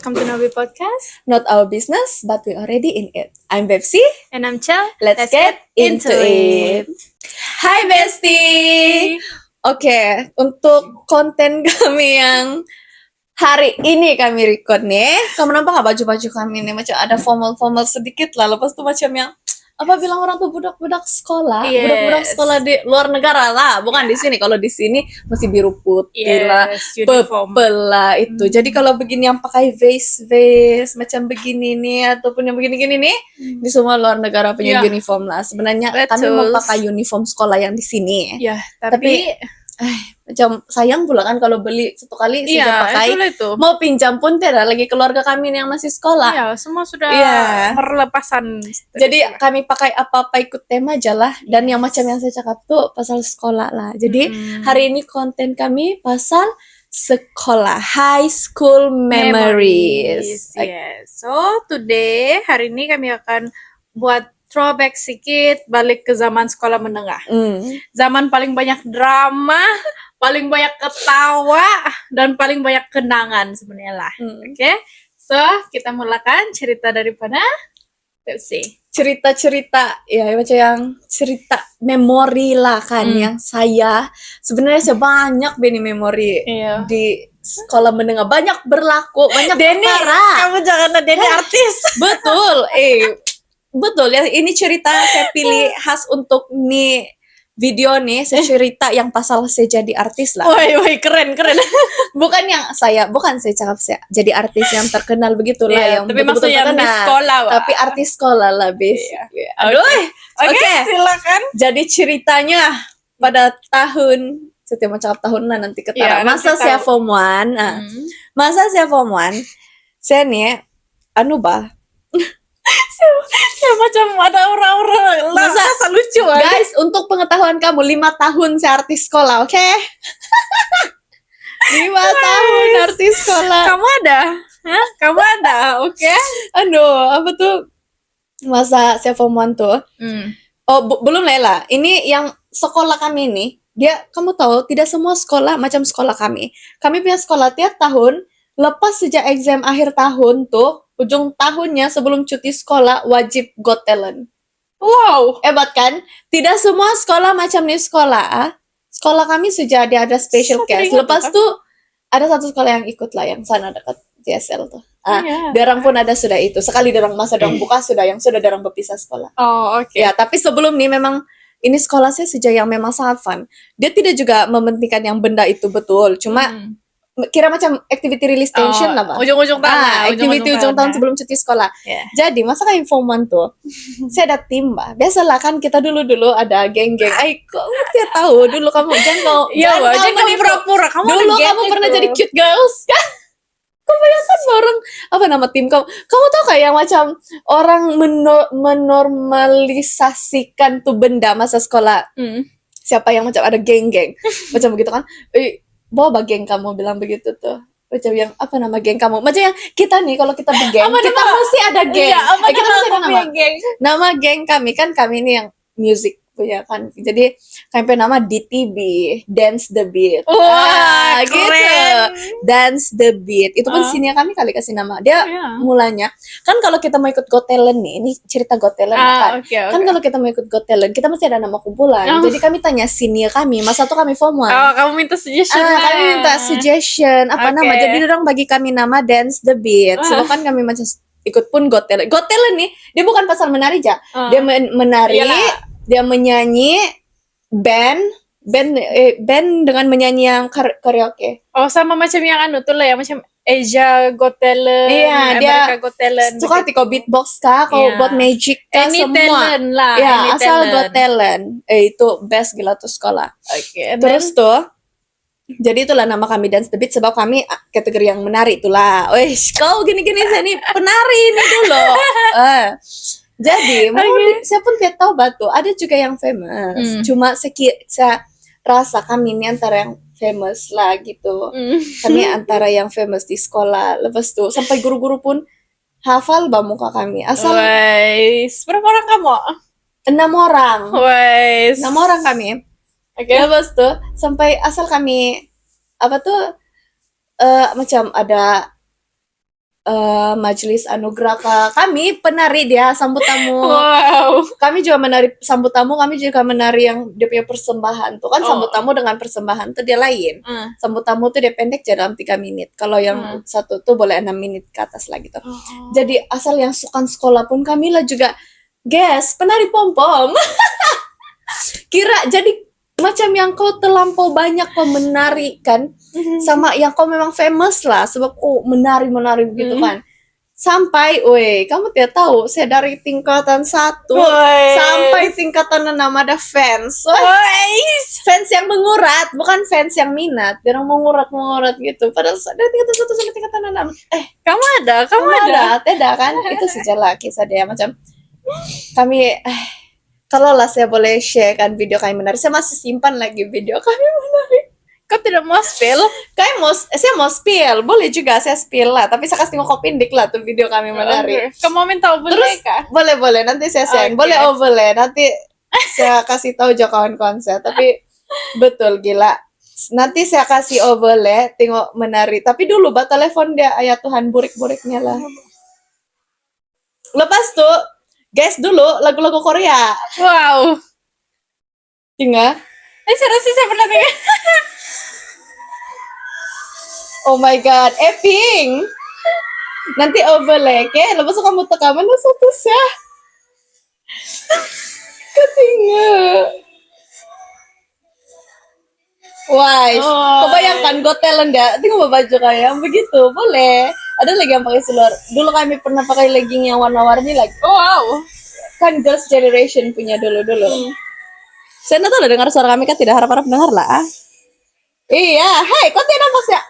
welcome to Novi Podcast. Not our business, but we already in it. I'm Bepsi. And I'm Chel. Let's get into it. Hai Besti. Oke, untuk konten kami yang hari ini kami record nih, kamu nampak gak baju-baju kami nih macam ada formal-formal sedikit lah. Lepas tuh macam yang apa bilang orang tuh budak-budak sekolah, Yes. budak-budak sekolah di luar negara lah, bukan di sini. Kalau di sini masih biru putih lah, uniform. purple lah itu. Jadi kalau begini yang pakai vest macam begini nih ataupun yang begini-gini nih, di semua luar negara punya Yeah. uniform lah. Sebenarnya Betul. kami mau pakai uniform sekolah yang di sini. Ya, tapi Macam sayang pula kan kalau beli satu kali sudah iya, pakai. itulah itu. Mau pinjam pun tidak lagi keluarga kami yang masih sekolah. Iya, semua sudah Iya. perlepasan. Jadi kami pakai apa-apa ikut tema aja lah. Dan yang macam yang saya cakap tuh pasal sekolah lah. Jadi hari ini konten kami pasal sekolah, high school memories. Yes. So, today, hari ini kami akan buat throwback sedikit balik ke zaman sekolah menengah. Zaman paling banyak drama, paling banyak ketawa, dan paling banyak kenangan sebenarnya lah. Oke? So, kita mulakan cerita daripada Pepsi. Cerita-cerita ya macam yang cerita memori lah kan yang saya sebenarnya banyak beni memori Iya. di sekolah menengah, banyak berlaku, banyak Denny, perkara. kamu jangan ada Denny artis. Betul, betul ya. Ini cerita saya pilih khas untuk nih video nih. Saya cerita yang pasal saya jadi artis lah. Woi, keren. Bukan saya cakap saya jadi artis yang terkenal begitulah, Iya, yang tapi betul-betul maksudnya di terkenal. sekolah, Wak. Tapi artis sekolah lah, bis. Iya. Aduh. Oke, silakan. Jadi ceritanya pada tahun, saya mau cakap tahun lah nanti ketara. Iya, Masa nanti saya tahu. form 1, masa saya form 1, saya nih, Saya macam ada orang-orang Masa lucu aja. guys, untuk pengetahuan kamu, 5 tahun saya artis sekolah, oke? 5 tahun artis sekolah. Kamu ada? Hah? Kamu ada? Oke. Apa tuh? Masa saya form 1 tuh. Oh, belum Lela. Ini yang sekolah kami nih. Kamu tahu, tidak semua sekolah macam sekolah kami. Kami punya sekolah tiap tahun, lepas sejak exam akhir tahun tuh, ujung tahunnya sebelum cuti sekolah wajib Got Talent. Wow. Hebat kan? Tidak semua sekolah macam nih sekolah. Sekolah kami sudah ada special Saya case. teringat Lepas tuh, tuh ada satu sekolah yang ikut lah, yang sana dekat JSL tuh. Iya. Darang pun ada sudah itu. Sekali darang masa darang buka sudah, yang sudah darang berpisah sekolah. Oh, oke. Ya, tapi sebelum nih memang ini sekolah saya sejak yang memang sangat fun. Dia tidak juga mementingkan yang benda itu betul. Cuma kira macam activity release tension lah, Bang. Ujung-ujung tahun. Activity ujung tahun sebelum cuti sekolah. Yeah. Jadi, masa kayak form 1 tuh, saya ada tim, Mbak. Biasalah kan kita dulu ada geng-geng. Kok dia tahu dulu kamu jangan Jangan kamu menipu. pura-pura. Kamu Dulu ada geng kamu pernah itu. jadi cute girls kan? Kebanyakan orang apa nama tim kamu? Kamu tahu kayak macam orang menormalisasikan tuh benda masa sekolah. Siapa yang macam ada geng-geng macam begitu kan? Bawa geng kamu bilang begitu tuh. Macam yang apa nama geng kamu? Macam yang kita nih kalau kita bergeng, kita mesti ada geng. Iya, apa Kita mesti ada nama. geng? Nama geng kami ini yang music punya kan. Jadi kami punya nama DTB, Dance the Beat. Wah, Gitu. keren. Dance the Beat. Itu pun senior kami kali kasih nama. Dia Iya. mulanya kan kalau kita mau ikut Got Talent nih, ini cerita Got Talent kan. Oke. Kan kalau kita mau ikut Got Talent, kita mesti ada nama kumpulan. Jadi kami tanya senior kami, masa tuh kami form 1. Oh, kamu minta suggestion. Kami minta suggestion apa Oke. nama. Jadi orang bagi kami nama Dance the Beat. Sebab kan kami macam ikut pun Got Talent. Got Talent nih, dia bukan pasal menari aja. Dia menari, Iyalah. dia menyanyi, band dengan menyanyi yang karaoke. Oh, sama macam yang tuh lah ya, macam Asia Got Talent, Iya, America Got Talent. Suka kau beatbox kah, kau Iya. buat magic kah, Any semua. talent lah. Ya, any asal talent. Got Talent. Itu best gila tuh sekolah. Oke. and Terus tuh, jadi itulah nama kami Dance the Beat sebab kami kategori yang menari itulah. Wih, kau gini-gini saya nih penari ini dulu. Jadi, saya pun tidak tahu batu. Ada juga yang famous. Cuma saya rasa kami ini antara yang famous lah gitu. Kami antara yang famous di sekolah. Lepas tuh sampai guru-guru pun hafal muka kami. Asal Wais, berapa orang kamu? 6 orang. Wais. 6 orang kami. Oke. Lepas tuh sampai asal kami apa tuh macam ada majelis anugerah kami penari dia sambut tamu. Wow. Kami juga menari sambut tamu, kami juga menari yang dia punya persembahan tuh kan. Sambut tamu dengan persembahan tuh dia lain. Sambut tamu tuh dia pendek aja dalam 3 menit. Kalau yang satu tuh boleh 6 menit ke atas lah gitu. Jadi asal yang suka sekolah pun kami lah juga guys penari pom-pom. Kira jadi macam yang kau terlampau banyak kau menari kan, sama yang kau memang famous lah sebab menari begitu kan. Sampai, kamu tidak tahu, saya dari tingkatan 1 sampai tingkatan 6 ada fans. Fans yang mengurat, bukan fans yang minat. Dia orang mengurat gitu. Padahal dari tingkatan 1 sampai tingkatan 6. Kamu ada? Tidak kan? Itu sajalah kisah dia macam kami. Kalau lah saya boleh share kan video kami menari, saya masih simpan lagi video kami menari. Kau tidak mau spill? Saya mau spill, boleh juga saya spill lah. Tapi saya kasih ngokopindik lah tuh video kami menari. Kamu mau minta overlay kah? Boleh, nanti saya send. Boleh overlay, nanti saya kasih tahu juga kawan-kawan saya. Tapi betul gila. Nanti saya kasih overlay, tengok menari. Tapi dulu telepon dia, ayat Tuhan burik-buriknya lah. Lepas tuh, guys dulu lagu-lagu Korea. Wow. Tinggal. Saya rasa saya pernah dengar. Oh my god, Pink. Nanti overlay, ke? Lepas itu kamu tekan mana satu sah. Ketinggal. Wah, kebayangkan Got Talent ya? Tinggal baju kayak yang begitu, boleh. Ada lagi yang pakai seluar. Dulu kami pernah pakai legging yang warna-warni lagi. Wow. Kan Girls' Generation punya dulu. Saya tahu dengar suara kami kan tidak harap-harap dengar lah. Iya, hai, kok tidak nampak ya?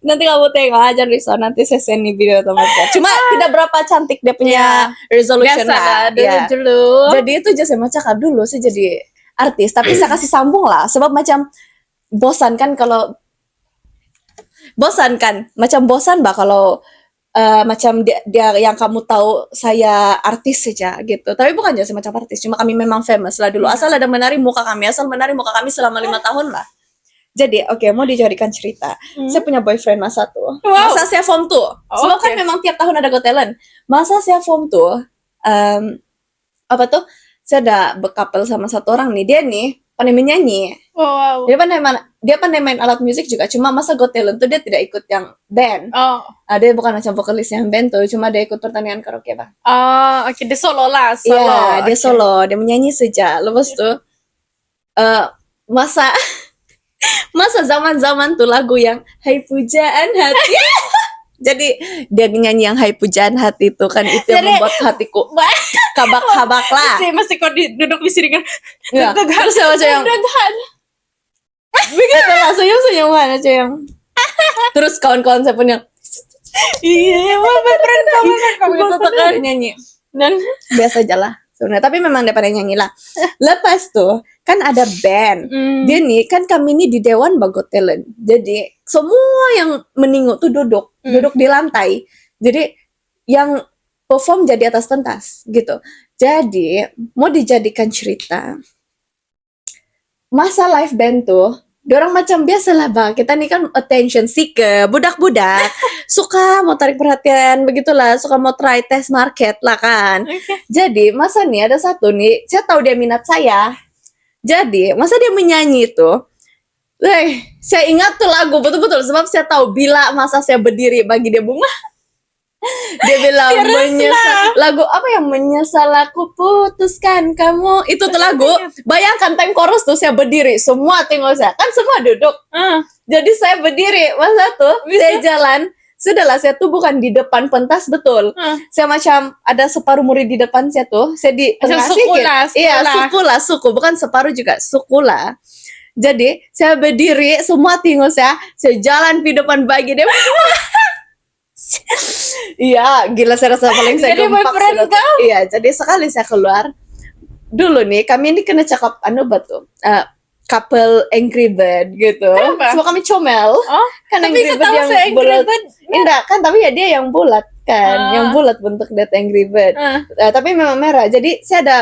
Nanti kamu tengok aja Risa, nanti saya send nih video teman-teman. Cuma tidak berapa cantik dia punya resolution lah. Dulu. Jadi itu aja saya cakap dulu saya jadi artis, tapi saya kasih sambung lah sebab macam bosan kan kalau macam dia yang kamu tahu saya artis saja gitu. Tapi bukan jadi semacam artis, cuma kami memang famous lah dulu. Asal menari muka kami selama 5 tahun lah. Jadi mau dijadikan cerita. Saya punya boyfriend masa tuh. Masa saya form 2. Sebab kan memang tiap tahun ada Got Talent. Masa saya form 2, saya ada berkapel sama satu orang nih. Dia nih pandai menyanyi. Wow. Dia pandai main alat musik juga. Cuma masa Got Talent tuh dia tidak ikut yang band. Dia bukan macam vokalis yang band tuh. Cuma dia ikut pertandingan karaoke bang. Dia solo lah. Iya, dia solo. Dia menyanyi saja. Lepas tuh masa zaman-zaman tuh lagu yang Hai Pujaan Hati. Jadi dia nyanyi yang Hai Pujaan Hati itu kan itu yang membuat hatiku kabak-kabak lah. Masih kok duduk di sini kan. Ya, terus saya macam yang begitu lah senyum-senyum aja yang. Terus kawan-kawan saya pun yang iya, kamu gitu kan nyanyi. Dan biasa aja lah sebenarnya, tapi memang dia pada nyanyi lah. Lepas tuh kan ada band. Dia nih kan kami ini di Dewan Got Talent. Jadi semua yang meninguk tuh duduk di lantai. Jadi yang perform jadi atas pentas gitu. Jadi mau dijadikan cerita. Masa live band tuh dorang macam biasa lah bang, kita nih kan attention seeker, budak-budak suka mau tarik perhatian begitulah, suka mau try test market lah kan. Jadi masa nih ada satu nih, saya tahu dia minat saya. Jadi masa dia menyanyi tuh, saya ingat tuh lagu betul-betul sebab saya tahu bila masa saya berdiri bagi dia bunga. Dia bilang menyesal, lagu apa yang menyesal aku putuskan kamu, itu tuh lagu. Bayangkan time chorus tuh saya berdiri, semua tengok saya, kan semua duduk. Jadi saya berdiri, masa tuh saya jalan, sudahlah saya tuh bukan di depan pentas betul. Saya macam ada separuh murid di depan saya tuh, saya di tengah sedikit. Iya, suku, bukan separuh juga, suku lah. Jadi saya berdiri, semua tengok saya jalan di depan bagi dia. Iya, gila saya rasa paling saya gempak. Iya, jadi sekali saya keluar. Dulu nih, kami ini kena cakap couple Angry Bird gitu. Kenapa? Semua kami comel. Kan tapi Angry Bird yang bulat. Enggak, kan tapi ya dia yang bulat kan, yang bulat bentuk that Angry Bird. Tapi memang merah. Jadi saya ada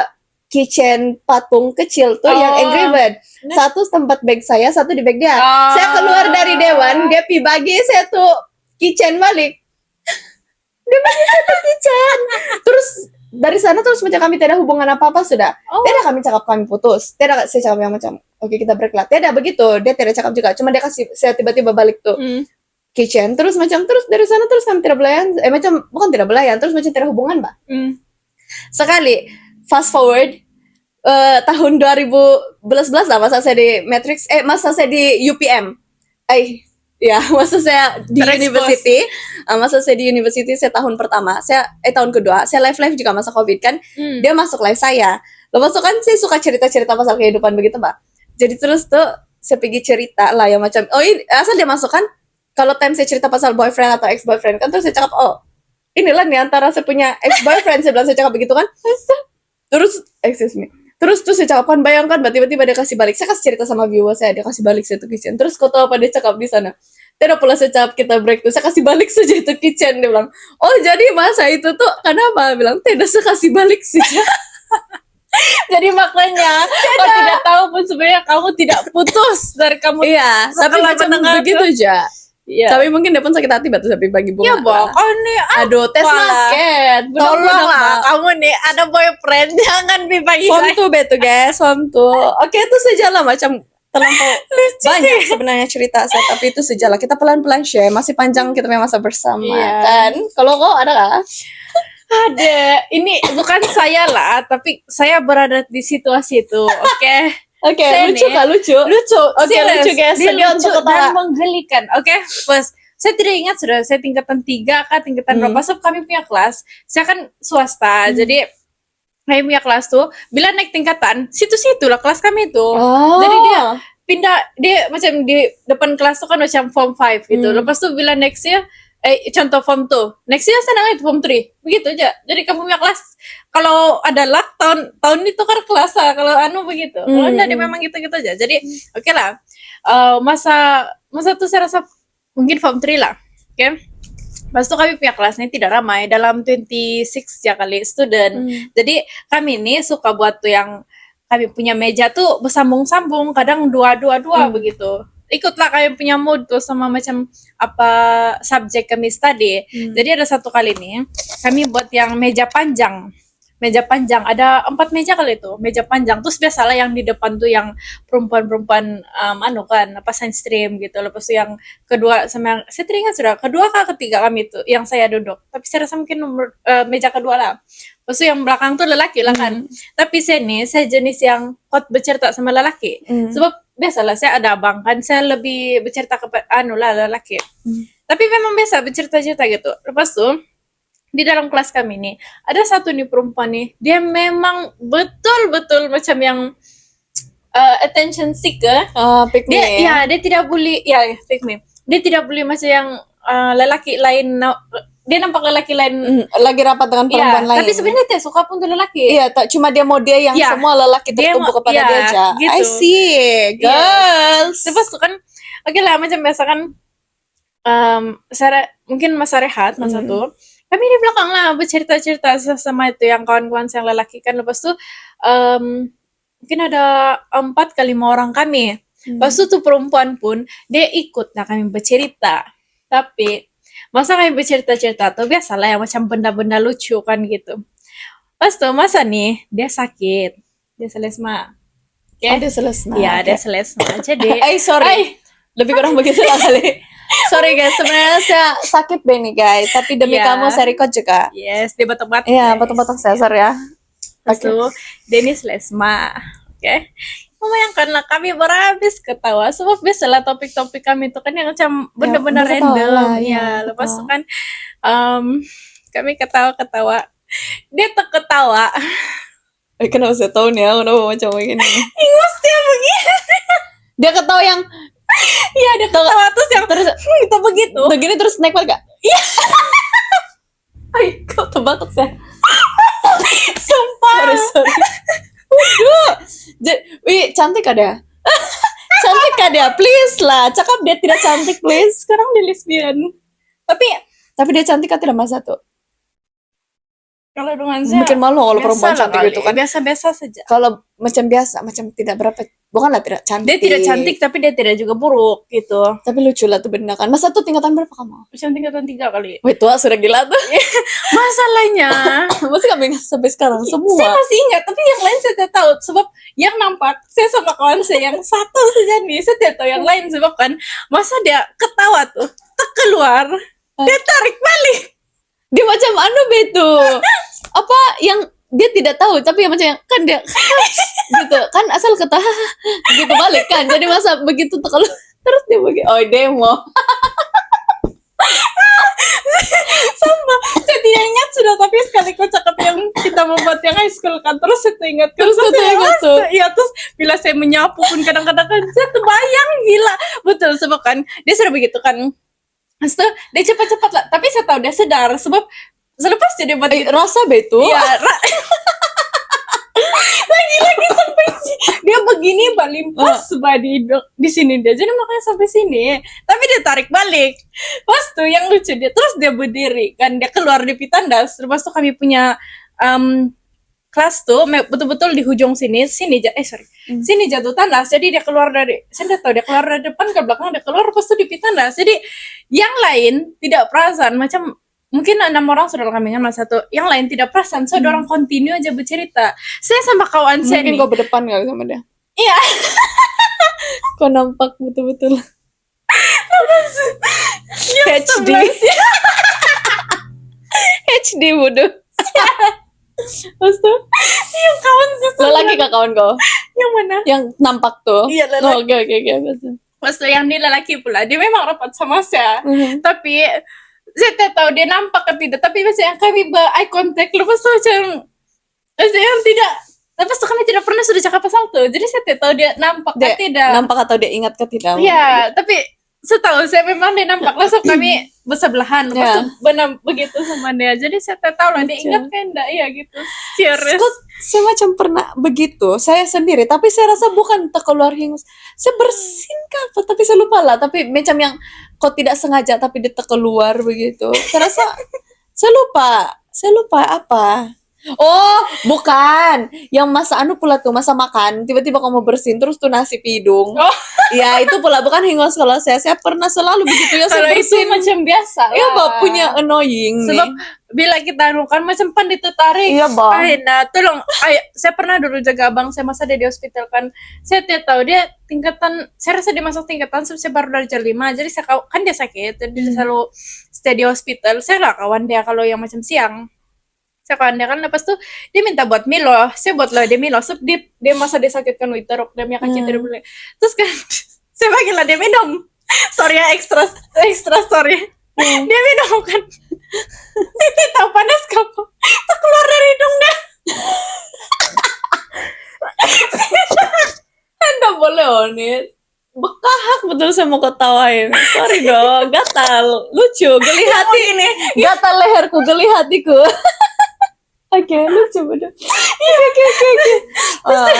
kitchen patung kecil tuh yang Angry Bird. Satu tempat bag saya, satu di bag dia. Saya keluar dari dewan, dia pi bagi saya tuh kitchen balik. Dia bagi saya tuh kitchen. Terus dari sana terus macam kami tidak hubungan apa-apa sudah. Tidak kami cakap kami putus. Tidak saya cakap yang macam oke kita break lah. Tidak begitu. Dia tidak cakap juga. Cuma dia kasih saya tiba-tiba balik tuh kitchen. Terus macam terus dari sana terus kami tidak belayan. Macam bukan tidak belayan. Terus macam tidak hubungan mbak. Sekali fast forward tahun 2011 lah masa saya di Matrix. Masa saya di UPM. Ya, masa saya di university, masa saya di university saya tahun pertama, tahun kedua, saya live juga masa COVID kan, dia masuk live saya. Lepas itu kan saya suka cerita-cerita pasal kehidupan begitu mbak. Jadi terus tuh saya pergi cerita lah yang macam, ini asal dia masuk kan, kalau time saya cerita pasal boyfriend atau ex boyfriend kan, terus saya cakap inilah nih antara saya punya ex boyfriend, saya bilang saya cakap begitu kan, terus excuse me. Terus saya cakapkan, bayangkan, tiba-tiba dia kasih balik. Saya kasih cerita sama viewer saya, dia kasih balik saya tuh kitchen. Terus kau tahu apa dia cakap di sana? Tidak pula saya cakap kita break tuh, saya kasih balik saja itu kitchen. Dia bilang, jadi masa itu tuh kenapa? Bilang, tidak saya kasih balik saja. Jadi makanya kau tidak tahu pun sebenarnya kamu tidak putus dari kamu. Iya, tapi macam begitu aja. Iya. Tapi mungkin dia pun sakit hati batu sampai bagi bunga. Ya kau nih, aduh tes market. Tolonglah, kamu nih ada boyfriend jangan dibagi. Form 2 betul guys, form 2. Oke itu sejalan macam terlampau banyak sebenarnya cerita saya, tapi itu sejalan. Kita pelan-pelan share, masih panjang kita punya masa bersama kan. Kalau kau ada nggak? Ada. Ini bukan saya lah, tapi saya berada di situasi itu. Oke, lucu kah? Lucu. Oke, lucu guys. Dia lucu dan menggelikan. First, saya tidak ingat sudah saya tingkatan 3 kah, tingkatan berapa. So kami punya kelas, saya kan swasta, jadi kami punya kelas tuh, bila naik tingkatan, situ-situ lah kelas kami tuh. Jadi dia pindah, dia macam di depan kelas tuh kan macam form 5 gitu. Lepas tuh bila next year, contoh form 2, next year saya naik form 3, begitu aja. Jadi kamu punya kelas, kalau ada luck tahun itu kan kelas lah, kalau begitu. Kalau enggak dia memang gitu-gitu aja. Jadi oke lah, masa tuh saya rasa mungkin form 3 lah. Pas itu kami punya kelasnya tidak ramai, dalam 26 ya kali student. Jadi kami ini suka buat tuh yang kami punya meja tuh bersambung-sambung, kadang dua begitu. Ikutlah kami punya mood tuh sama macam apa subjek kami study. Jadi ada satu kali nih kami buat yang meja panjang, ada 4 meja kali itu, meja panjang. Terus biasalah yang di depan tuh yang perempuan apa science stream gitu. Lepas itu yang kedua sama yang saya teringat sudah kedua kah ketiga kami tuh yang saya duduk, tapi saya rasa mungkin meja kedua lah. Terus yang belakang tuh lelaki lah kan. Tapi saya jenis yang hot bercerita sama lelaki. Sebab biasalah saya ada abang kan, saya lebih bercerita ke lelaki. Tapi memang biasa bercerita-cerita gitu. Lepas tuh di dalam kelas kami nih ada satu nih perempuan nih, dia memang betul-betul macam yang attention seeker. Pick me. Dia tidak boleh pick me. Dia tidak boleh macam yang lelaki lain, dia nampak lelaki lain lagi rapat dengan perempuan lain. Tapi sebenarnya dia suka pun tuh lelaki. Iya, cuma dia mau dia yang semua lelaki tertumpu kepada dia aja. Gitu. I see, girls. Terus tuh kan, lah macam biasa kan, mungkin masa rehat masa tuh. Kami di belakang lah bercerita-cerita sama itu yang kawan-kawan yang lelaki kan. Lepas tuh mungkin ada 4 ke 5 orang kami. Lepas itu tuh perempuan pun dia ikut lah kami bercerita. Tapi masa kami bercerita-cerita tuh biasalah yang macam benda-benda lucu kan gitu. Pas tuh masa nih dia sakit, dia selesma. Dia selesma. Iya, dia selesma. Jadi sorry. Lebih kurang begitu lah kali. Sorry guys, sebenarnya saya sakit Benny guys, tapi demi kamu saya record juga. Yes, dia batuk-batuk. Iya, batuk-batuk saya, sorry ya. So, Dennis Lesma. Membayangkanlah kami berhabis ketawa. Sebab biasalah topik-topik kami itu kan yang macam benar-benar random. Lepas itu kan kami ketawa-ketawa. Dia tak ketawa. Kenapa saya tahu nih, kenapa macam begini? Ingus dia begini. Dia ketawa yang dia ketawa terus yang kita begitu. Begini terus naik balik gak? Iya. Kau terbatuk saya. Sumpah. Sorry. Wih, cantik ada. Cantik ada, please lah. Cakap dia tidak cantik, please. Sekarang dia lesbian. Tapi dia cantik kan tidak masalah tuh. Kalau dengan saya Bikin malu kalau biasa perempuan lah cantik kali. gitu kan. Biasa-biasa saja. Kalau macam biasa, macam tidak berapa, bukanlah tidak cantik. Dia tidak cantik tapi dia tidak juga buruk gitu. Tapi lucu lah tuh benda kan. Masa tuh tingkatan berapa kamu? Macam tingkatan 3 kali. Wih tua sudah gila tuh. Masalahnya Masih kami ingat sampai sekarang saya semua. masih ingat, tapi yang lain saya tidak tahu sebab yang nampak saya sama kawan saya yang satu saja nih, saya tidak tahu yang lain sebab kan masa dia ketawa tuh keluar, dia tarik balik. Dia macam anu betu. Apa yang dia tidak tahu tapi yang macam yang kan dia gitu kan asal ketawa gitu balik kan. Jadi masa begitu tuh kalau terus dia begitu. Oh, demo. Sama, saya tidak ingat sudah, tapi sekali kocak yang kita membuat yang high school kan, terus saya ingat Terus saya saya ingat tuh. iya, terus bila saya menyapu pun kadang-kadang kan saya terbayang gila betul sebab kan dia sudah begitu kan. Terus tuh, dia cepat-cepat lah, tapi saya tahu dia sadar sebab selepas jadi buat Rasa betu. iya, lagi-lagi sampai dia begini balik pas di sini dia, jadi makanya sampai sini, tapi dia tarik balik. Pas tuh yang lucu dia, terus dia berdiri kan, dia keluar di pitandas. Terus tuh kami punya kelas tuh betul-betul di ujung sini sini jatuh tandas, jadi dia keluar dari, saya tidak tahu dia keluar dari depan ke belakang, dia keluar pas tuh di pitandas. Jadi yang lain tidak perasan, macam mungkin 6 orang sudah kami ingat satu, yang lain tidak perasan, so orang continue aja bercerita. Saya sama kawan saya Mungkin nih, kau berdepan kali sama dia. iya. Kau nampak betul-betul. HD. HD bodoh. Terus tuh Yang kawan saya lelaki kah kawan kau? yang mana? Yang nampak tuh. Iya, lelaki. Oh, oke betul. Pas tuh yang dia lelaki pula, dia memang rapat sama saya. Tapi saya tidak tahu dia nampak atau tidak, tapi biasanya kami eye contact, lepas tuh macam yang tidak, lepas tuh kami tidak pernah sudah cakap pasal tuh, jadi saya tidak tahu dia nampak atau tidak. Nampak atau dia ingat ke tidak? Iya, tapi setahu saya memang dia nampak, langsung kami bersebelahan, lepas tuh benar begitu sama dia, jadi saya tidak tahu lah dia ingat kan enggak, iya gitu. Serius. Kok saya macam pernah begitu, saya sendiri, tapi saya rasa bukan terkeluar hingus. Saya bersin apa, tapi saya lupa lah, tapi macam yang kok tidak sengaja tapi dia terkeluar begitu. Saya rasa saya lupa apa. Oh, bukan. Yang masa anu pula tuh, masa makan, tiba-tiba kamu bersin terus tuh nasi hidung. Oh. Ya, itu pula bukan hingus kalau saya pernah selalu begitu ya, saya Kalau itu bersin. macam biasa Iya, lah. Mbak, punya annoying Sebab nih. bila kita anu kan macam pan ditarik. Iya, Bang. Nah, tolong. Saya pernah dulu jaga abang saya masa dia di hospital kan. Saya tidak tahu dia tingkatan, saya rasa dia masuk tingkatan sebab saya baru dari jam 5. Jadi saya kan dia sakit, jadi dia selalu stay di hospital. Saya lah kawan dia kalau yang macam siang. Saya kawan dia kan, lepas tuh dia minta buat Milo. Saya buat lah dia Milo. Sebab dia masa dia sakit kan witerok, dia punya kaki tidak boleh. Terus kan saya panggil lah dia minum. Sorry ya, extra sorry. Dia minum kan. Saya tidak tahu panas kapan. Keluar dari hidung dah. Anda boleh honest. Bekahak betul saya mau ketawain. Sorry dong, gatal. Lucu, geli hati ini. Gatal leherku, geli hatiku. Oke, lucu bener. Oke.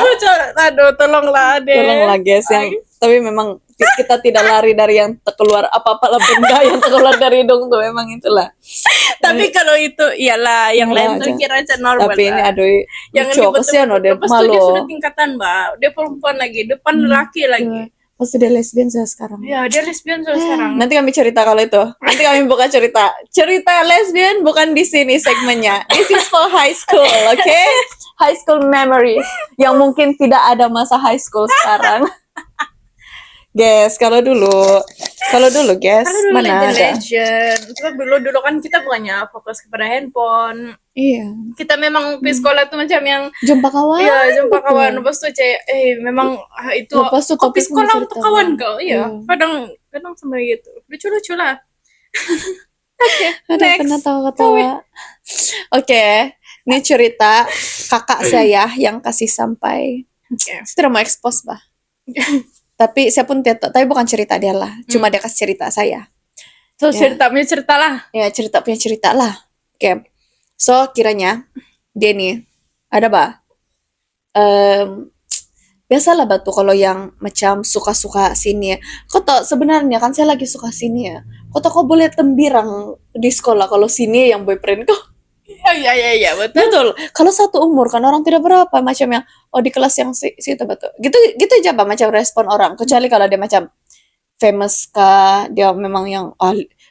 Aduh, tolonglah deh. Tolonglah guys yang tapi memang kita tidak lari dari yang terkeluar apa-apa lah benda yang terkeluar dari hidung tuh, memang itulah. Tapi kalau itu iyalah, yang Iyalah lain tuh aja. kira aja normal. Tapi ini lah. aduh Yang lucu, kasihan loh dia, lepas tuh dia malu. sudah tingkatan, Mbak. Dia perempuan lagi, depan laki lagi. Pasti dia lesbian saya sekarang. Ya, dia lesbian sekarang. Nanti kami cerita kalau itu. Nanti kami buka cerita. Cerita lesbian bukan di sini segmennya. This is for high school, okay? High school memories yang mungkin tidak ada masa high school sekarang. Guys, kalau dulu guys, Kalau dulu mana ada? legend. Sebab dulu kan kita bukannya fokus kepada handphone. Iya. Kita memang di sekolah tuh macam yang Jumpa kawan. iya, jumpa betul. kawan. Lepas tuh memang itu Lepas tuh kopi topik sekolah mau untuk cerita, kawan Bang. kau. Iya. Kadang sama gitu. Lucu-lucu lah. Oke, Ada next. pernah tawa-tawa. Oke, ini cerita kakak saya yang kasih sampai. Oke. Saya tidak mau expose, bah. Tapi saya pun tidak, tapi bukan cerita dia lah. Cuma dia kasih cerita saya. So, Ya. cerita lah. Ya, cerita punya cerita lah. Oke. So, kiranya dia nih ada bah. Biasalah batu kalau yang macam suka-suka sini ya. Kau tau sebenarnya kan saya lagi suka sini ya. Kau tau kau boleh tembirang di sekolah kalau sini yang boyfriend kau. Oh, iya betul. Betul. Kalau satu umur kan orang tidak berapa macam yang di kelas yang situ betul. Gitu gitu aja Pak, macam respon orang. Kecuali kalau dia macam famous kah, dia memang yang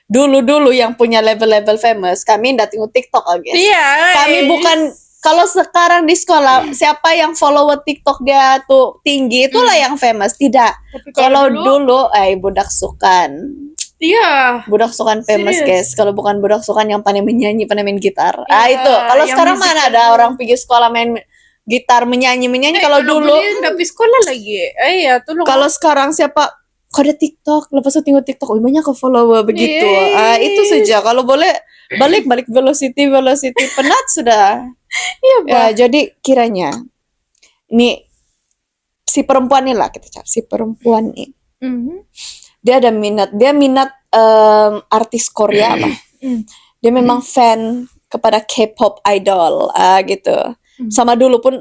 dulu-dulu yang punya level-level famous. Kami ndak tengok TikTok guys. Iya. Kami bukan kalau sekarang di sekolah siapa yang follower TikTok dia tuh tinggi itulah yang famous. Tidak. Tapi Kalau dulu budak sukan. Iya. Budak sukan famous Serius? guys. Kalau bukan budak sukan yang pandai menyanyi, pandai main gitar. Iya, Itu. Kalau yang sekarang mana musical ada tuh. orang pergi sekolah main gitar menyanyi. Kalau dulu boleh tapi sekolah lagi. Iya, tolong. kalau sekarang siapa kau ada TikTok, lepas itu tengok TikTok, banyak ke follower begitu. Itu saja. Kalau boleh balik velocity penat sudah. Iya, Ya, jadi kiranya nih si perempuan nih lah kita cari si perempuan nih. Dia ada minat, artis Korea lah. Dia memang fan kepada K-pop idol gitu. Sama dulu pun,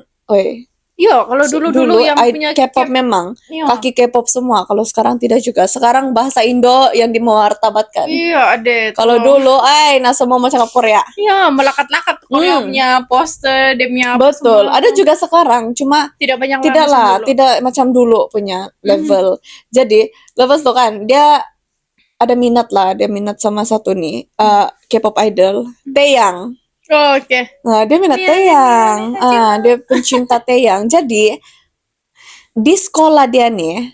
Iya, kalau dulu yang punya K-pop memang iya. kaki K-pop semua. Kalau sekarang tidak juga. Sekarang bahasa Indo yang dimuartabatkan. Iya, ada. Kalau dulu, nah semua mau cakap Korea. Iya, melekat-lekat Korea punya poster, dia punya Betul. semua. Ada juga sekarang, cuma Tidak banyak tidak macam lah, dulu. tidak macam dulu punya level. Jadi, lepas itu kan dia ada minat lah, dia minat sama satu nih K-pop idol, Taeyang. Oh, oke. Nah, dia minat Taeyang. Dia pencinta Taeyang. Jadi di sekolah dia nih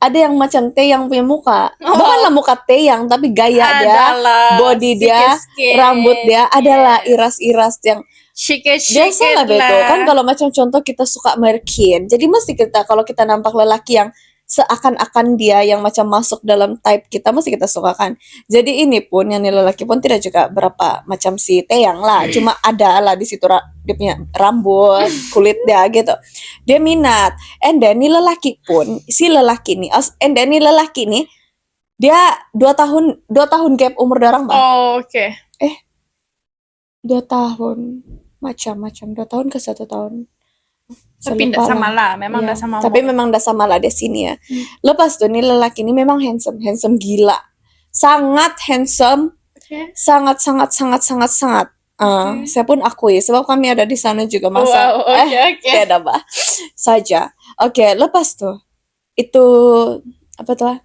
ada yang macam Taeyang punya muka. Bukanlah muka Taeyang, tapi gaya dia, body dia, rambut dia adalah iras-iras yang biasa lah betul. Kan kalau macam contoh kita suka merkin. Jadi mesti kita kalau kita nampak lelaki yang seakan-akan dia yang macam masuk dalam type kita mesti kita sukakan. Jadi ini pun yang lelaki pun tidak juga berapa macam si Taeyang lah, cuma ada lah di situ dia punya rambut, kulit dia gitu. Dia minat. And then nih lelaki pun si lelaki nih, and then nih lelaki nih dia 2 tahun gap umur orang Bang. Oh, oke. 2 tahun macam-macam 2 tahun ke 1 tahun. Tapi tidak sama lah, memang tidak sama. Tapi memang tidak sama lah di sini ya. Lepas tuh nih lelaki ini memang handsome gila, sangat handsome, sangat. Saya pun akui sebab kami ada di sana juga masa. Tidak apa saja. Oke, lepas tuh itu apa tuh?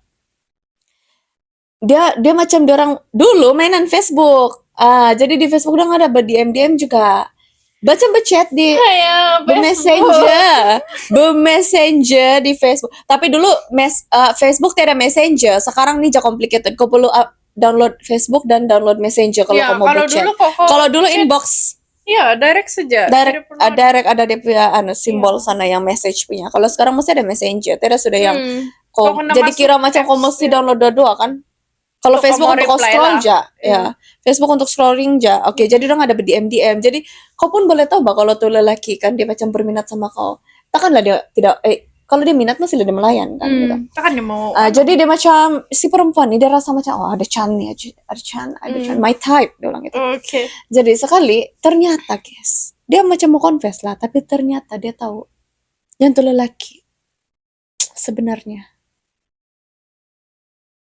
Dia macam orang dulu mainan Facebook. Jadi di Facebook udah ada DM juga. Baca chat di Messenger di Facebook. Tapi dulu Facebook tidak ada Messenger. Sekarang nih complicated. Kau perlu download Facebook dan download Messenger kalau kau mau chat. Kalau dulu inbox. Iya, direct saja. Direct ada dia punya simbol sana yang message punya. Kalau sekarang mesti ada Messenger. Tidak sudah yang jadi kira macam kau mesti download dua kan? Kalau Facebook untuk scroll aja, ya. Facebook untuk scrolling aja. Oke, jadi orang ada DM. Jadi kau pun boleh tahu kalau tuh lelaki kan dia macam berminat sama kau. Takkanlah dia tidak kalau dia minat masih dia melayan kan gitu. Takkan dia mau. Jadi dia macam si perempuan nih dia rasa macam ada Chan nih, ada Chan, my type dia bilang gitu. Oke. Jadi sekali ternyata guys, dia macam mau confess lah, tapi ternyata dia tahu yang tuh lelaki sebenarnya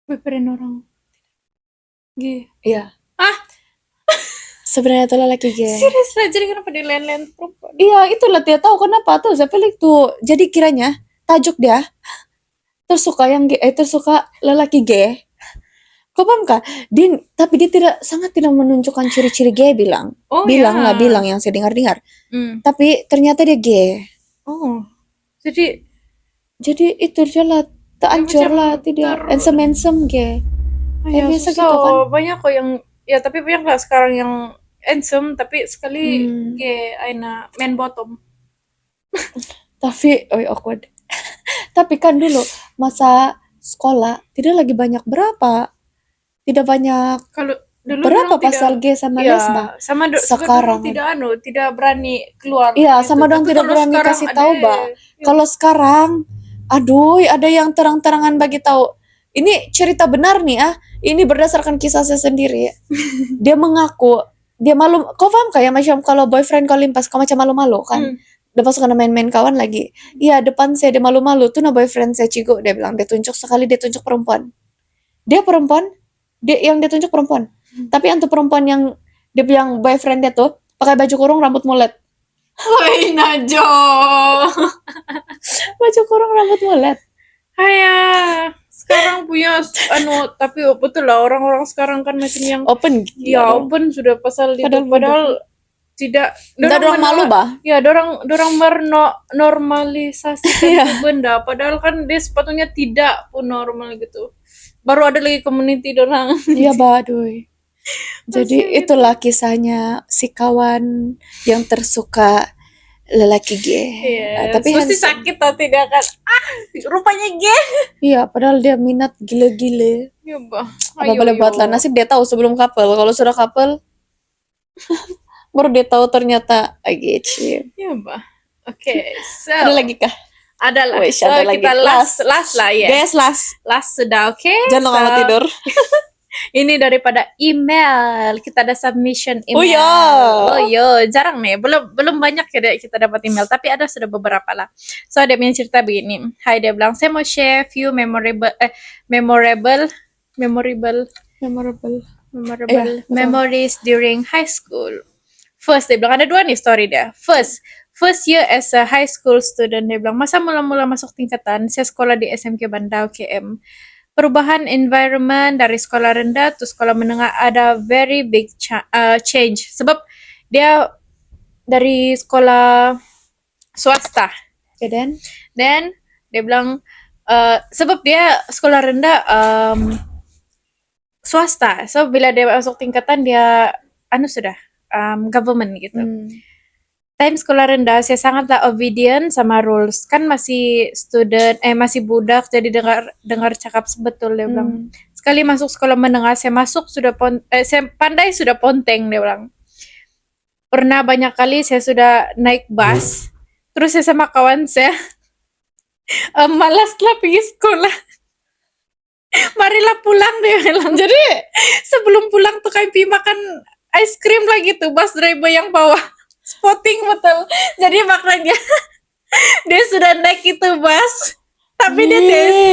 boyfriend orang. Iya. Sebenarnya itu lelaki gay. Serius lah, jadi kenapa dia lain-lain perempuan? Iya, itulah dia tahu kenapa tuh. Saya pilih tuh. Jadi kiranya tajuk dia tersuka lelaki gay. Kau paham kah? Tapi dia sangat tidak menunjukkan ciri-ciri gay bilang. Bilang yang saya dengar. Tapi ternyata dia gay. Oh. Jadi itu dia lah tak hancur lah tidak. Handsome gay. Ya, biasa gitu kan. Banyak kok yang tapi banyak lah sekarang yang handsome tapi sekali gay aina man bottom. Tapi awkward. Tapi kan dulu masa sekolah tidak lagi banyak tidak banyak kalau dulu berapa pasal gay sama lesba. Sekarang tidak berani keluar. Iya, sama dong tidak berani kasih tahu, Kalau sekarang ada yang terang-terangan bagi tahu. Ini cerita benar nih ini berdasarkan kisah saya sendiri. Dia mengaku dia malu. Kau paham kayak macam kalau boyfriend kau limpas kau macam malu-malu kan. Lepas karena main-main kawan lagi. Iya, depan saya dia malu-malu tuh boyfriend saya cigo dia bilang dia tunjuk perempuan. Dia perempuan, dia tunjuk perempuan. Tapi untuk perempuan yang dia bilang boyfriend dia tuh pakai baju kurung rambut mulet. Woi Najo. Baju kurung rambut mulet. Haya, sekarang punya tapi betul lah orang-orang sekarang kan macam yang Open. ya open sudah pasal itu padahal tidak Enggak dorang malu bah. ya dorang normalisasikan Iya. itu benda padahal kan dia sepatutnya tidak pun normal gitu. Baru ada lagi community dorang. Iya baduy. Jadi itulah kisahnya si kawan yang tersuka lelaki gay. Iya, Tapi pasti handsome. sakit atau tidak kan? Rupanya gay. Iya, padahal dia minat gile-gile. Ya bah. Apa boleh buat lah, nasib dia tahu sebelum couple. Kalau sudah couple, baru dia tahu ternyata gitu. Ya bah. Oke, so Ada lagi kah? ada lah. Wish, So ada lagi. kita last lah ya. Guys, Last sudah oke. jangan lama So, tidur. Ini daripada email. Kita ada submission email. Oh ya. Oh yo, jarang nih. Belum banyak ya Dek, kita dapat email, tapi ada sudah beberapa lah. So dia punya cerita begini. Hai, dia bilang saya mau share few memorable Iya, memories during high school. First, dia bilang ada dua nih story dia. First year as a high school student, dia bilang masa mula-mula masuk tingkatan, saya sekolah di SMK Bandau KM. Perubahan environment dari sekolah rendah ke sekolah menengah ada very big change. Sebab dia dari sekolah swasta. Okay, Dan dia bilang sebab dia sekolah rendah swasta. So bila dia masuk tingkatan dia sudah government gitu. Time sekolah rendah saya sangatlah obedient sama rules. Kan masih student masih budak jadi dengar cakap sebetul dia bilang. Sekali masuk sekolah menengah saya masuk sudah saya pandai sudah ponteng dia bilang. Pernah banyak kali saya sudah naik bus. Terus saya sama kawan saya malaslah pergi sekolah. Marilah pulang dia bilang. Jadi sebelum pulang tuh kami pergi makan ice cream lagi tuh bus driver yang bawa. Spotting betul. Jadi maknanya dia sudah naik itu bus, tapi dia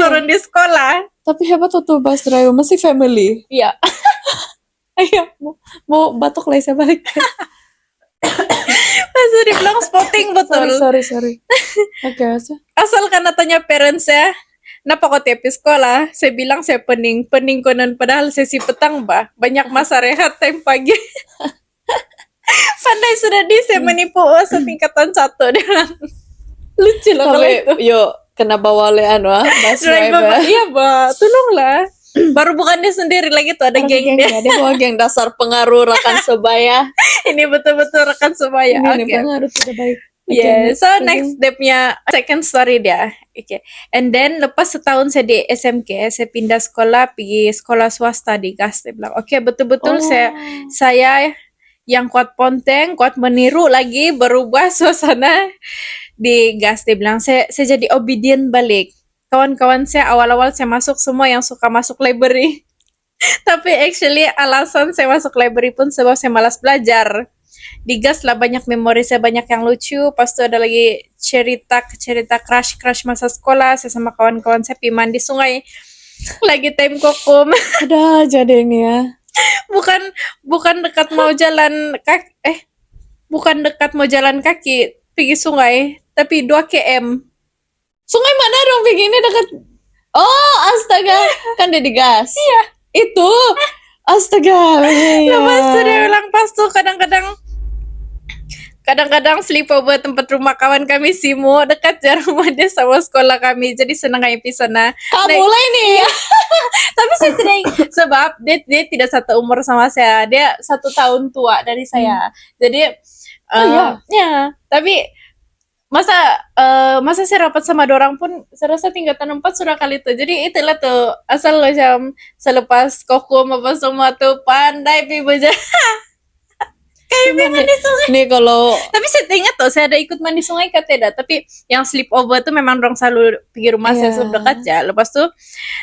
turun di sekolah. Tapi hebat tuh bus driver, masih family. Iya. Ayo, mau batuk lah saya balik. Pas dibilang spotting betul. Sorry. Oke, Asal karena tanya parents saya, kenapa kok tiap sekolah? Saya bilang saya pening konon padahal sesi petang bah. Banyak masa rehat time pagi. Pandai sudah saya menipu setingkatan 1 dia. Lucu loh kalau itu. Yuk, kena bawa oleh bus driver. Iya, Mbak. Tolonglah. Baru bukan dia sendiri lagi tuh ada geng dia. Dia bawa geng dasar pengaruh rekan sebaya. Ini betul-betul rekan sebaya. Ini pengaruh tidak baik. Yeah, so next dia punya second story dia. Okay. And then lepas setahun saya di SMK, saya pindah sekolah pergi sekolah swasta di GAS. Dia bilang, okay, betul-betul saya yang kuat ponteng, kuat meniru lagi, berubah suasana di GAS. Dia bilang, saya jadi obedient balik. Kawan-kawan saya awal-awal saya masuk semua yang suka masuk library. Tapi actually alasan saya masuk library pun sebab saya malas belajar. Di GAS lah banyak memori saya, banyak yang lucu. Pas itu ada lagi cerita crush masa sekolah. Saya sama kawan-kawan saya pergi mandi sungai. Lagi time kokum. Ada aja deh ini ya. Bukan dekat mau jalan kaki, bukan dekat mau jalan kaki pergi sungai, tapi 2 km. Sungai mana dong begini dekat? Oh, astaga, kan dia di GAS. Iya. Itu, astaga. Lepas itu dia bilang pas tuh kadang-kadang sleepover tempat rumah kawan kami Simo dekat jarak rumah dia sama sekolah kami, jadi senang kami pergi sana. Kamu mulai nih. Tapi saya tidak sebab dia tidak satu umur sama saya, dia 1 tahun tua dari saya. Jadi ya, tapi masa saya rapat sama dorang pun saya rasa tingkatan 4 sudah kali tuh. Jadi itulah tuh asal macam selepas kokum apa semua tuh pandai pi beja. Kayak mandi sungai. Nih kalau tapi saya ingat tuh saya ada ikut mandi sungai kateda, tapi yang sleepover tuh memang dorang selalu pergi rumah saya sebab dekat ya. Lepas tuh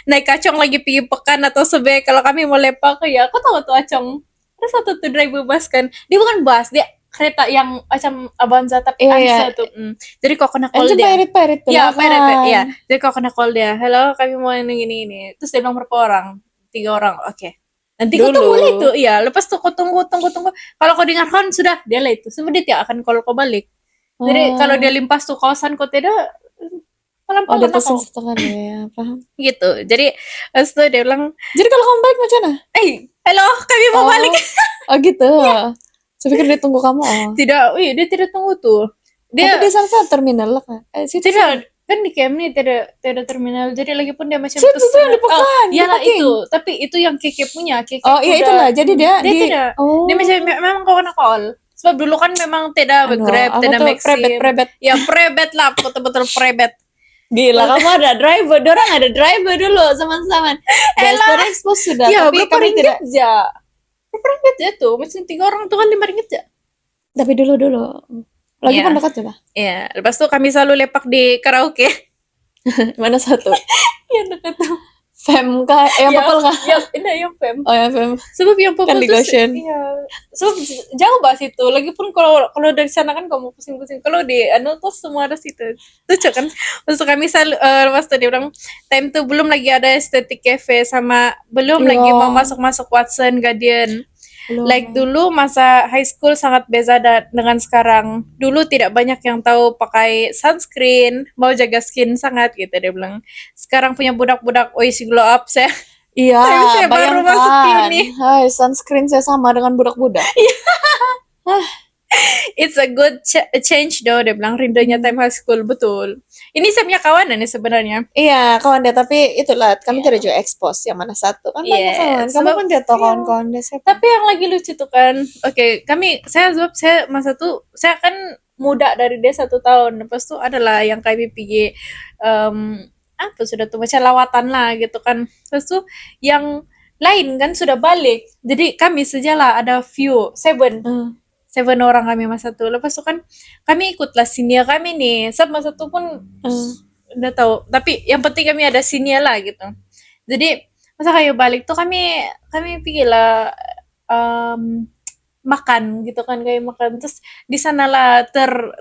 naik kacong lagi pergi pekan atau sebe kalau kami mau lepak ya. Kau tahu tuh acong. Ada satu tuh driver bus kan. Dia bukan bus, dia kereta yang macam Avanza tapi Ansa tuh. Jadi kau kena call dia. Pirate tuh. Iya, pirate. Iya. Jadi kau kena call dia. Halo, kami mau ini. Terus dia bilang berapa orang? 3 orang. Oke. Nanti kau Dulu. tunggu lah itu. Iya, lepas tuh kau tunggu. Kalau kau dengarkan sudah dia lah itu. Sebenarnya dia akan call kau balik. Jadi kalau dia limpas tuh kawasan kau tidak Oh, dia pelan-pelan pesan aku setengah ya, paham. gitu. Jadi habis itu dia bilang, Jadi kalau kamu balik macam mana? halo, kami mau balik. Oh gitu. Saya pikir dia tunggu kamu. Oh. Tidak, dia tidak tunggu tuh. Tapi Dia di sana terminal lah kan? Situ tidak kan di camp nih tidak terminal. Jadi lagi pun dia macam Situ tuh yang di Pekan, di iyalah Peking. itu. Tapi itu yang Keke punya. Keke Oh iya udah- itulah. Jadi dia tidak. Oh. Dia macam memang kawan call. Sebab dulu kan memang tidak Grab, apa tidak tuh, Maxim. prebet. Ya prebet lah, betul-betul prebet. Gila, kamu ada driver. Dorang ada driver dulu sama-sama. Guys, dorang expose sudah. Ya, Tapi berapa kami ringgit tidak. aja? Berapa ringgit aja tuh? Macam 3 orang tuh kan 5 ringgit aja. Tapi dulu. Lagi Iya. pun dekat coba. Iya, lepas tuh kami selalu lepak di karaoke. Mana satu? Yang dekat tuh. Fem kah? Yang purple kah? Yang fem. Oh yang Fem. Sebab yang purple Kan di tuh Goshen. iya. Sebab jauh bahas itu. Lagipun kalau dari sana kan kamu pusing-pusing. Kalau di tuh semua ada situ. Lucu kan? Terus kami selalu lepas tuh dia bilang time tuh belum lagi ada estetik cafe sama belum Iya. lagi mau masuk Watson Guardian. Belum. Like dulu masa high school sangat beza dengan sekarang. Dulu tidak banyak yang tahu pakai sunscreen, mau jaga skin sangat gitu dia bilang. Sekarang punya budak-budak si glow up saya. Iya, Tapi saya baru masuk bayangkan. uni. Hai, sunscreen saya sama dengan budak-budak. It's a good change though dia bilang rindunya time high school betul. Ini saya punya kawan nih sebenarnya. Iya, kawan dia, tapi itulah kami tidak juga expose yang mana satu kan banyak Yes, kawan. Kamu sebab- pun dia tahu iya. kawan-kawan dia siapa. Tapi yang lagi lucu tuh kan, oke, sebab saya masa tuh saya kan muda dari dia 1 tahun, lepas tuh adalah yang kami pergi apa sudah tuh macam lawatan lah gitu kan, terus tuh yang lain kan sudah balik, jadi kami sejalah ada few 7 orang kami masa tuh, lepas tuh kan kami ikutlah senior kami nih, sebab masa tuh pun udah tahu, tapi yang penting kami ada senior lah gitu, jadi masa kayu balik tuh kami pergi lah makan gitu kan kayak makan terus di sanalah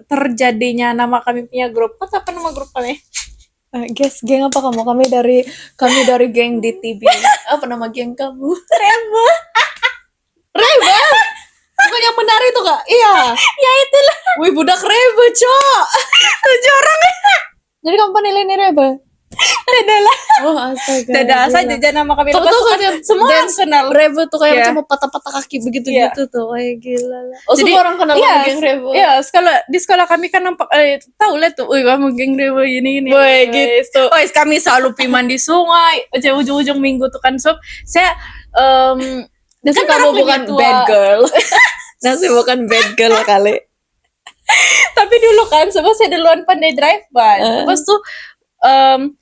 terjadinya nama kami punya grup. Apa nama grup kami? Guys, geng apa kamu? Kami dari geng DTB. Apa nama geng kamu? Reba. Bukan yang menari itu kak? Iya. Ya itulah Wih budak Reba cok. 7 orang. Jadi kamu panilin nih Reba? Tidak lah. Oh astaga. Tidak gila. saja aja nama kami. Kamu Lepas tahu tuh kan yang semua orang dance kenal. Reba tuh kayak Iya. macam mau patah-patah kaki begitu Iya. gitu tuh. Wah gila lah. Oh Jadi, semua orang kenal sama geng Reba. Iya, di sekolah kami kan nampak tahu lah tuh, kamu geng Revo ini. Woi, gitu. Kami selalu pergi mandi sungai, ujung-ujung minggu tuh kan sob. Saya Nasi kan kamu orang bukan lebih tua. bad girl. Nasi bukan bad girl kali. Tapi dulu kan sebab saya duluan pandai drive ban. Terus tuh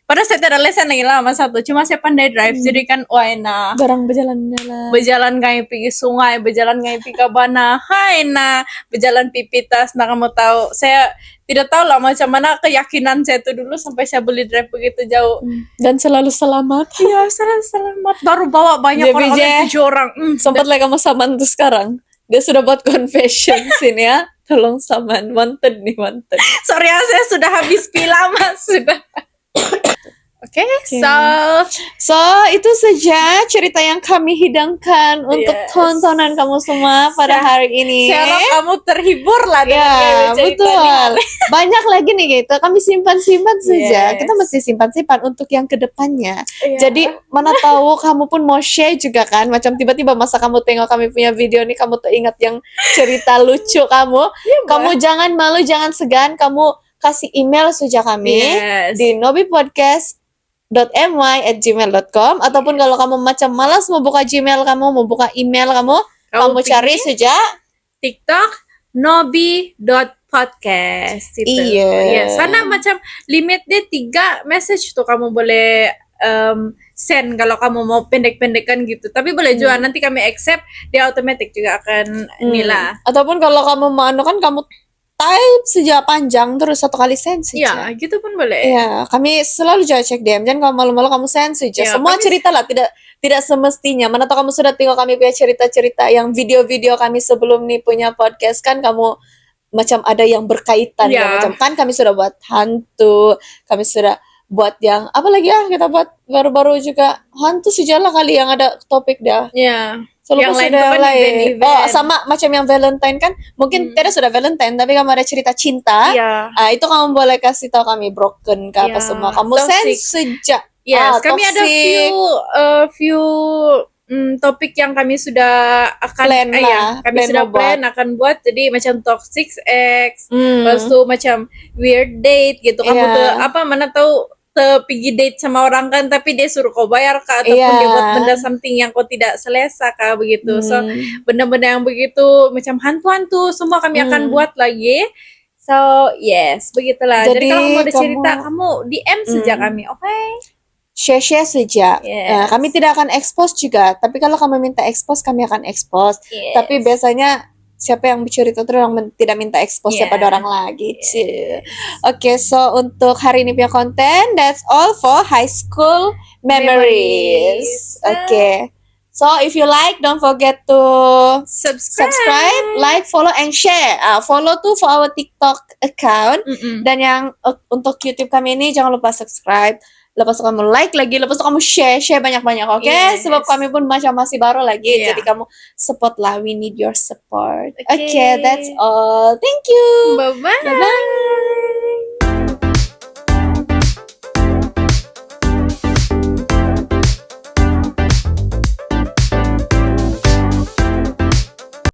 padahal saya tidak lesen lagi lama satu, cuma saya pandai drive, jadi kan wah enak. Barang berjalan-jalan. Berjalan kami pergi sungai, berjalan kami pergi ke Bana, hai nah, berjalan pipitas, nah kamu tahu, saya tidak tahu lah macam mana keyakinan saya tuh dulu sampai saya beli drive begitu jauh. Dan selalu selamat. Iya, selamat. Baru bawa banyak JBJ. orang, 7 orang. Sempat lah kamu saman tuh sekarang. Dia sudah buat confession sini ya. Tolong saman, wanted nih wanted. Sorry ya, saya sudah habis lama sudah. Oke, So itu saja cerita yang kami hidangkan untuk Yes. tontonan kamu semua pada hari ini. saya harap kamu terhibur lah dengan Ya, cerita betul. Banyak lagi nih gitu. Kami simpan-simpan saja. Yes. Kita mesti simpan-simpan untuk yang kedepannya. Iya. Jadi mana tahu kamu pun mau share juga kan. Macam tiba-tiba masa kamu tengok kami punya video nih, kamu teringat yang cerita lucu kamu. Kamu jangan malu, jangan segan. Kamu kasih email saja kami Yes. di nobipodcast.my@gmail.com ataupun kalau kamu macam malas mau buka Gmail kamu, mau buka email kamu cari pergi saja TikTok nobi.podcast itu. Iya. Iya, sana macam limit dia 3 message tuh kamu boleh send kalau kamu mau pendek-pendekan gitu. Tapi boleh juga nanti kami accept, dia otomatis juga akan inilah. ataupun kalau kamu mau anu kan kamu type saja panjang terus 1 kali send saja. Iya, gitu pun boleh. Iya, kami selalu juga cek DM. Jangan kalau malu-malu kamu send saja. Iya, Semua kami- cerita lah, tidak semestinya. Mana tahu kamu sudah tengok kami punya cerita-cerita yang video-video kami sebelum nih punya podcast kan kamu macam ada yang berkaitan Iya. ya, macam kan kami sudah buat hantu, kami sudah buat yang apa lagi ya kita buat baru-baru juga hantu sejarah kali yang ada topik dah. Ya. Selalu Yang lain sudah tuh kan lain. event-event. Oh, sama macam yang Valentine kan. Mungkin tidak sudah Valentine, tapi kamu ada cerita cinta. Iya. Itu kamu boleh kasih tahu kami broken ke apa Iya, semua. Kamu toxic. sejak Yes, kami ada toxic. few topik yang kami sudah akan Plan lah, kami plan sudah mau buat. plan akan buat, jadi macam toxic ex, Hmm. lepas tu macam weird date gitu. Kamu Iya. tuh apa mana tahu pergi date sama orang kan, tapi dia suruh kau bayar kah, ataupun Iya. dia buat benda something yang kau tidak selesa kah begitu. So benda-benda yang begitu macam hantu-hantu semua kami akan buat lagi. So yes, begitulah. Jadi kalau kamu ada cerita, kamu DM saja kami, oke? Share saja. Yes. Kami tidak akan expose juga, tapi kalau kamu minta expose, kami akan expose. Yes. Tapi biasanya siapa yang bercerita itu orang tidak minta expose Yeah. pada orang lagi. Oke, so untuk hari ini punya konten, that's all for high school memories. Oke. So if you like, don't forget to subscribe, like, follow, and share. Follow tuh for our TikTok account. Dan yang untuk YouTube kami ini jangan lupa subscribe. Lepas itu kamu like lagi, lepas itu kamu share banyak-banyak, oke? Yes. Sebab kami pun macam masih baru lagi, Yeah. jadi kamu support lah. We need your support. Okay. Okay, that's all. Thank you. Bye-bye. Bye-bye.